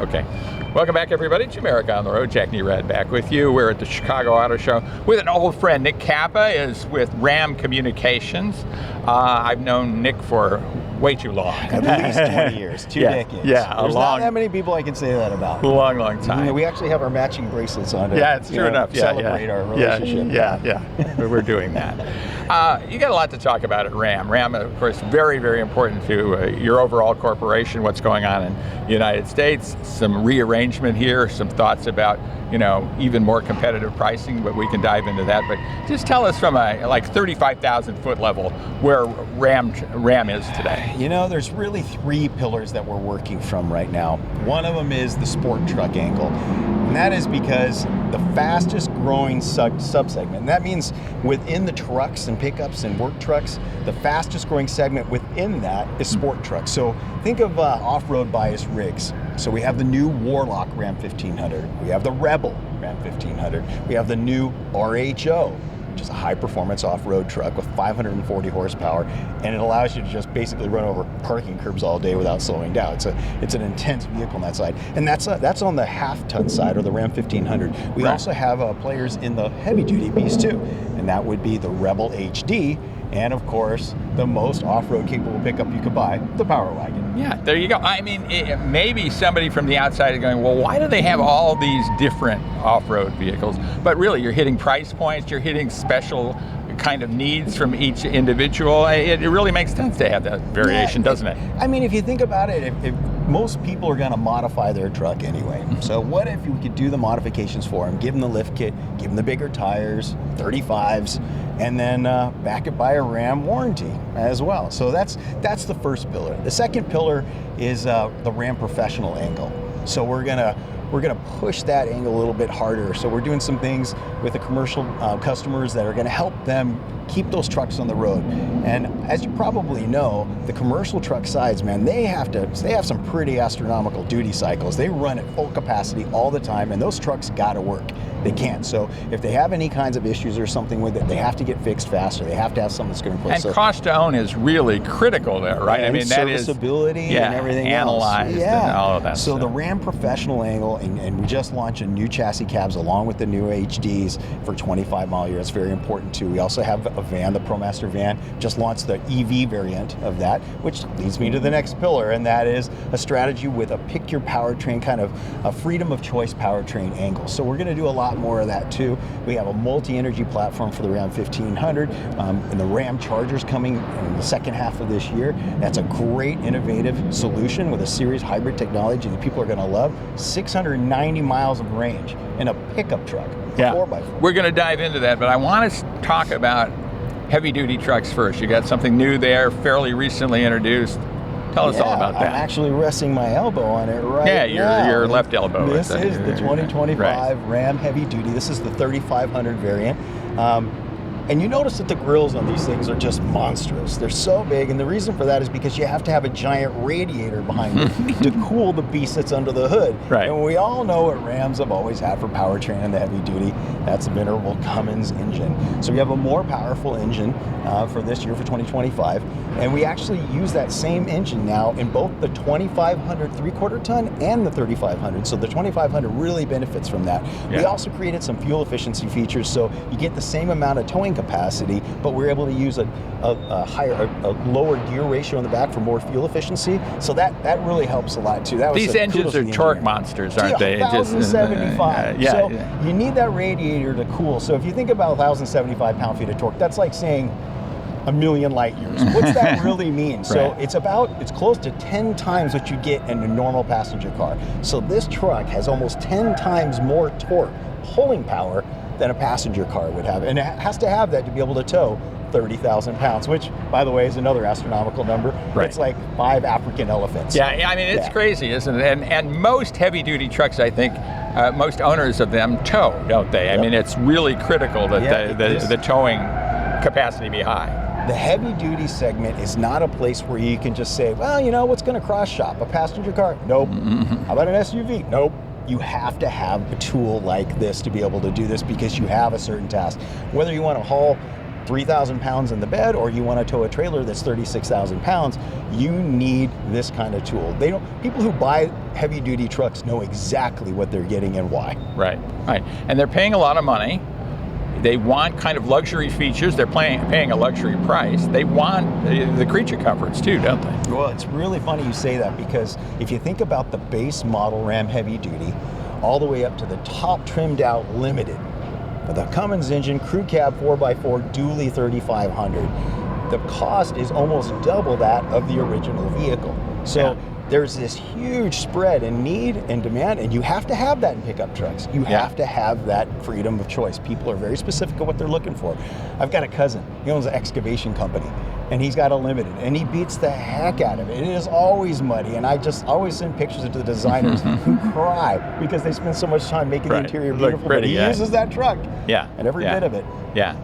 Okay. Welcome back, everybody, to America on the Road. Jack Nerad back with you. We're at the Chicago Auto Show with an old friend. Nick Cappa is with Ram Communications. I've known Nick for way too long. At least 20 years, two decades. Yeah, There's not that many people I can say that about. Long time. We actually have our matching bracelets on to it's true enough. celebrate our relationship. Yeah. We're doing that. You got a lot to talk about at Ram. Ram, of course, very, very important to your overall corporation, what's going on in the United States, some rearrangement here, some thoughts about, even more competitive pricing, but we can dive into that. But just tell us from a 35,000 foot level where Ram is today. There's really three pillars that we're working from right now. One of them is the sport truck angle. And that is because the fastest growing subsegment, and that means within the trucks and pickups and work trucks, the fastest growing segment within that is sport trucks. So think of off-road bias rigs. So we have the new Warlock Ram 1500. We have the Rebel Ram 1500. We have the new RHO, which is a high-performance off-road truck with 540 horsepower, and it allows you to just basically run over parking curbs all day without slowing down. It's an intense vehicle on that side, and that's on the half-ton side, or the Ram 1500. We also have players in the heavy-duty piece too, and that would be the Rebel HD, and of course, the most off-road capable pickup you could buy, the Power Wagon. Yeah, there you go. I mean, maybe somebody from the outside is going, well, why do they have all these different off-road vehicles? But really, you're hitting price points, you're hitting special kind of needs from each individual. It really makes sense to have that variation, doesn't it? I mean, if you think about it, if most people are going to modify their truck anyway. So what if we could do the modifications for them, give them the lift kit, give them the bigger tires, 35s, and then back it by a Ram warranty as well. So that's the first pillar. The second pillar is the Ram professional angle. So we're gonna push that angle a little bit harder. So we're doing some things with the commercial customers that are gonna help them keep those trucks on the road. And as you probably know, the commercial truck sides, man, they have some pretty astronomical duty cycles. They run at full capacity all the time, and those trucks gotta work. They can't. So if they have any kinds of issues or something with it, they have to get fixed faster. They have to have something that's going to put. And cost to own is really critical there, right? And I mean, that is serviceability and everything analyzed else. And all of that. So the Ram professional angle, and we just launched a new chassis cabs along with the new HDs for 25 mile a year. It's very important too. We also have a van, the ProMaster van, just launched the EV variant of that, which leads me to the next pillar, and that is a strategy with a pick your powertrain, kind of a freedom of choice powertrain angle. So we're going to do a lot more of that too. We have a multi-energy platform for the Ram 1500, and the Ramcharger's coming in the second half of this year. That's a great innovative solution with a series hybrid technology that people are going to love. 690 miles of range in a pickup truck, 4x4. We're going to dive into that, but I want to talk about heavy-duty trucks first. You got something new there, fairly recently introduced. Tell us all about that. I'm actually resting my elbow on it right now. Your left elbow. This is the 2025 Ram Heavy Duty. This is the 3500 variant. And you notice that the grills on these things are just monstrous. They're so big, and the reason for that is because you have to have a giant radiator behind it to cool the beast that's under the hood. Right. And we all know what Rams have always had for powertrain in the heavy duty. That's a venerable Cummins engine. So we have a more powerful engine for this year, for 2025. And we actually use that same engine now in both the 2500 3/4 ton and the 3500. So the 2500 really benefits from that. Yeah. We also created some fuel efficiency features, so you get the same amount of towing capacity, but we're able to use a lower gear ratio in the back for more fuel efficiency. So that really helps a lot too. These engines are torque monsters, aren't they? 1,075. So you need that radiator to cool. So if you think about 1,075 pound-feet of torque, that's like saying a million light years. What's that really mean? So it's close to 10 times what you get in a normal passenger car. So this truck has almost 10 times more torque pulling power than a passenger car would have. And it has to have that to be able to tow 30,000 pounds, which, by the way, is another astronomical number. Right. It's like 5 African elephants. Yeah, I mean, it's crazy, isn't it? And most heavy-duty trucks, I think, most owners of them tow, don't they? I mean, it's really critical that the towing capacity be high. The heavy-duty segment is not a place where you can just say, well, you know, what's going to cross-shop? A passenger car? Nope. How about an SUV? Nope. You have to have a tool like this to be able to do this because you have a certain task. Whether you want to haul 3,000 pounds in the bed, or you want to tow a trailer that's 36,000 pounds, you need this kind of tool. People who buy heavy duty trucks know exactly what they're getting and why. Right, right. And they're paying a lot of money. They want kind of luxury features. They're paying a luxury price. They want the creature comforts too, don't they? Well, it's really funny you say that, because if you think about the base model Ram heavy duty, all the way up to the top trimmed out limited, with a Cummins engine, crew cab 4x4, dually 3500, the cost is almost double that of the original vehicle. So there's this huge spread in need and demand, and you have to have that in pickup trucks. You have to have that freedom of choice. People are very specific of what they're looking for. I've got a cousin, he owns an excavation company, and he's got a limited, and he beats the heck out of it. It is always muddy, and I just always send pictures to the designers who cry because they spend so much time making the interior beautiful. Pretty, but he uses that truck, and every bit of it. Yeah.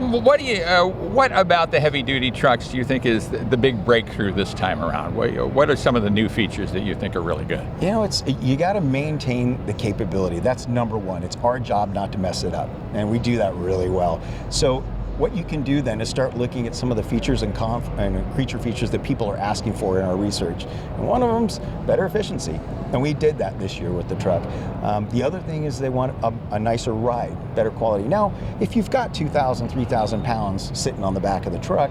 What about the heavy-duty trucks do you think is the big breakthrough this time around? What are some of the new features that you think are really good? You know, you got to maintain the capability. That's number one. It's our job not to mess it up, and we do that really well. So what you can do then is start looking at some of the features and creature features that people are asking for in our research. And one of them's better efficiency. And we did that this year with the truck. The other thing is they want a nicer ride, better quality. Now, if you've got 2,000, 3,000 pounds sitting on the back of the truck,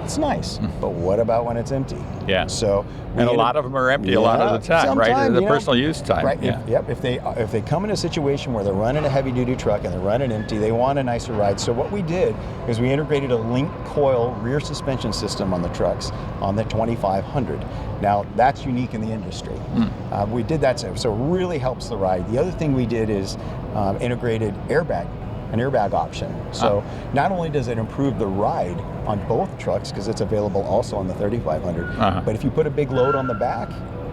it's nice, but what about when it's empty? Yeah. So and a lot of them are empty a lot of the time, right? The personal use time. Right. If they come in a situation where they're running a heavy duty truck and they're running empty, they want a nicer ride. So what we did is we integrated a link coil rear suspension system on the trucks on the 2500. Now that's unique in the industry. We did that so it really helps the ride. The other thing we did is integrated an airbag option. So not only does it improve the ride on both trucks, because it's available also on the 3500, but if you put a big load on the back,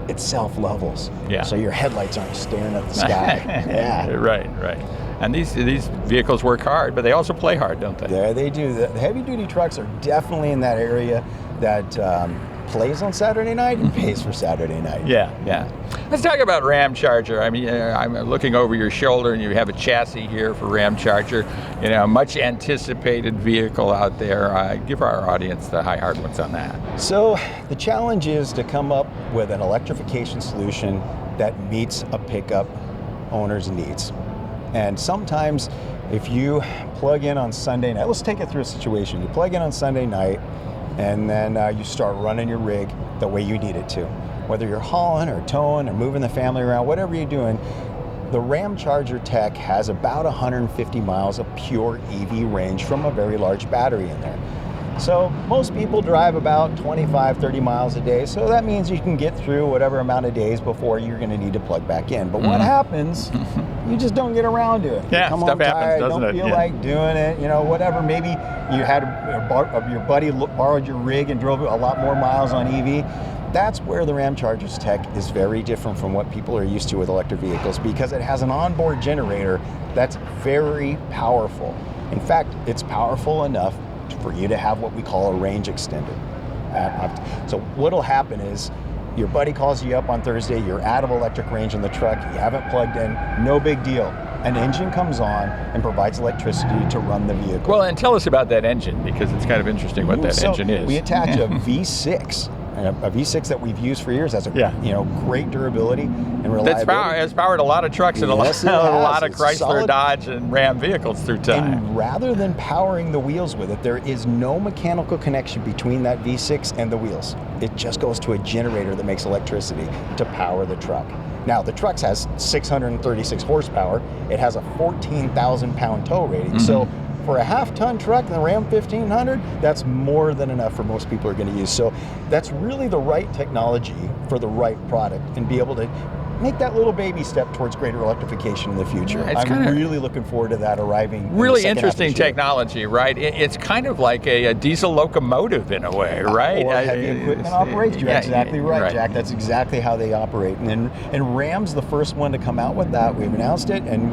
it self-levels. So your headlights aren't staring at the sky. Right. And these vehicles work hard, but they also play hard, don't they? Yeah, they do. The heavy-duty trucks are definitely in that area that plays on Saturday night and pays for Saturday night. Yeah. Let's talk about Ramcharger. I mean, I'm looking over your shoulder, and you have a chassis here for Ramcharger. You know, much anticipated vehicle out there. Give our audience the high-hard ones on that. So the challenge is to come up with an electrification solution that meets a pickup owner's needs. And sometimes if you plug in on Sunday night, let's take it through a situation. You plug in on Sunday night, and then you start running your rig the way you need it to. Whether you're hauling or towing or moving the family around, whatever you're doing, the Ramcharger tech has about 150 miles of pure EV range from a very large battery in there. So most people drive about 25, 30 miles a day, so that means you can get through whatever amount of days before you're going to need to plug back in. But what happens, you just don't get around to it. Yeah, you come stuff home tired, happens, doesn't don't it? feel like doing it, you know, whatever. Maybe you had your buddy borrowed your rig and drove a lot more miles on EV. That's where the Ramcharger's tech is very different from what people are used to with electric vehicles, because it has an onboard generator that's very powerful. In fact, it's powerful enough for you to have what we call a range extender. So what'll happen is your buddy calls you up on Thursday, you're out of electric range in the truck, you haven't plugged in, no big deal. An engine comes on and provides electricity to run the vehicle. Well, and tell us about that engine, because it's kind of interesting what that engine is. We attach a V6. A V6 that we've used for years has a great durability and reliability. It's powered a lot of trucks and a lot of Chrysler, Dodge, and Ram vehicles through time. And rather than powering the wheels with it, there is no mechanical connection between that V6 and the wheels. It just goes to a generator that makes electricity to power the truck. Now, the truck has 636 horsepower. It has a 14,000 pound tow rating. So for a half-ton truck in the Ram 1500, that's more than enough for most people are going to use. So that's really the right technology for the right product, and be able to make that little baby step towards greater electrification in the future. I'm really looking forward to that arriving. Really interesting technology, right? It's kind of like a diesel locomotive in a way, right? Or heavy equipment operates. You're exactly right, Jack. That's exactly how they operate. And Ram's the first one to come out with that. We've announced it, and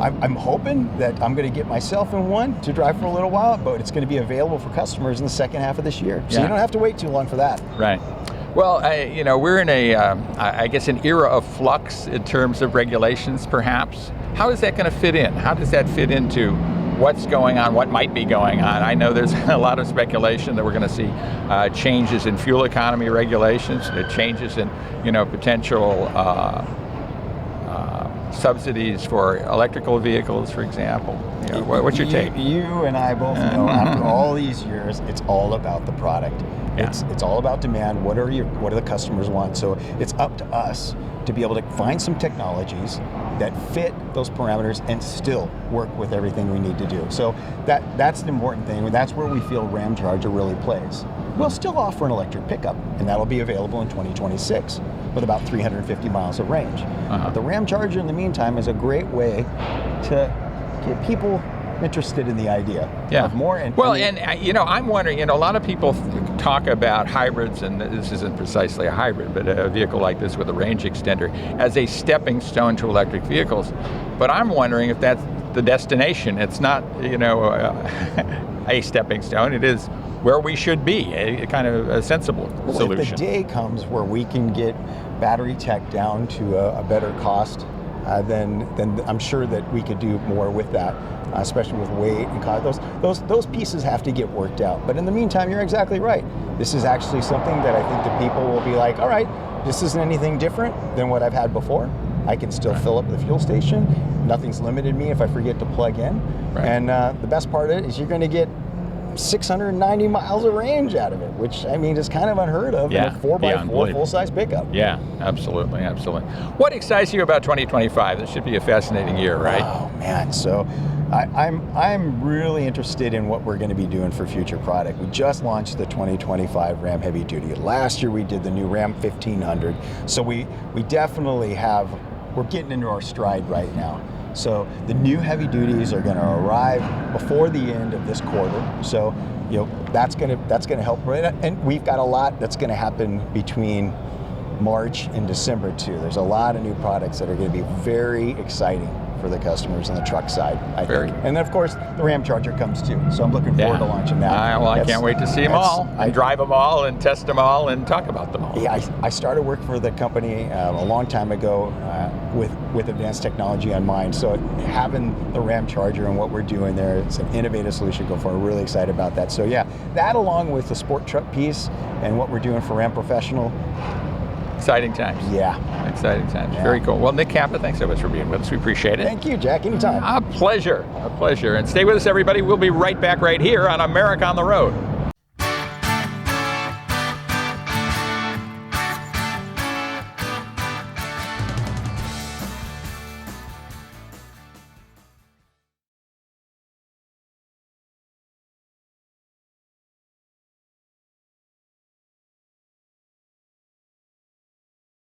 I'm hoping that I'm going to get myself in one to drive for a little while, but it's going to be available for customers in the second half of this year. So you don't have to wait too long for that. Right. Well, we're in I guess an era of flux in terms of regulations, perhaps. How is that going to fit in? How does that fit into what's going on, what might be going on. I know there's a lot of speculation that we're going to see changes in fuel economy regulations, changes in potential subsidies for electrical vehicles, for example. What's your take? You and I both know after all these years, it's all about the product. Yeah. It's all about demand. What do the customers want? So it's up to us to be able to find some technologies that fit those parameters and still work with everything we need to do. So that's the important thing. That's where we feel Ramcharger really plays. We'll still offer an electric pickup, and that'll be available in 2026 with about 350 miles of range. But the Ramcharger, in the meantime, is a great way to get people interested in the idea of more. I'm wondering, a lot of people talk about hybrids, and this isn't precisely a hybrid, but a vehicle like this with a range extender as a stepping stone to electric vehicles. But I'm wondering if that's the destination. It's not, a stepping stone. It is where we should be, a kind of a sensible solution. If the day comes where we can get battery tech down to a better cost, then I'm sure that we could do more with that, especially with weight and cost. Those pieces have to get worked out. But in the meantime, you're exactly right. This is actually something that I think the people will be like, all right, this isn't anything different than what I've had before. I can still fill up the fuel station. Nothing's limited me if I forget to plug in. Right. And the best part of it is you're going to get 690 miles of range out of it, which is kind of unheard of in a 4x4 full-size pickup. Yeah, absolutely. What excites you about 2025? This should be a fascinating year, right? Oh man, so I'm really interested in what we're going to be doing for future product. We just launched the 2025 Ram Heavy Duty. Last year we did the new Ram 1500. So we definitely we're getting into our stride right now. So the new heavy duties are going to arrive before the end of this quarter. So that's going to help. And we've got a lot that's going to happen between March and December too. There's a lot of new products that are going to be very exciting for the customers on the truck side, I think. And then of course the Ramcharger comes too. So I'm looking forward to launching that. I can't wait to see them all. I drive them all and test them all and talk about them all. Yeah, I started work for the company a long time ago with advanced technology on mind. So having the Ramcharger and what we're doing there, it's an innovative solution going forward. We're really excited about that. So yeah, that along with the sport truck piece and what we're doing for Ram Professional. Exciting times. Yeah. Exciting times. Yeah. Very cool. Well, Nick Kappa, thanks so much for being with us. We appreciate it. Thank you, Jack. Anytime. A pleasure. And stay with us, everybody. We'll be right back right here on America on the Road.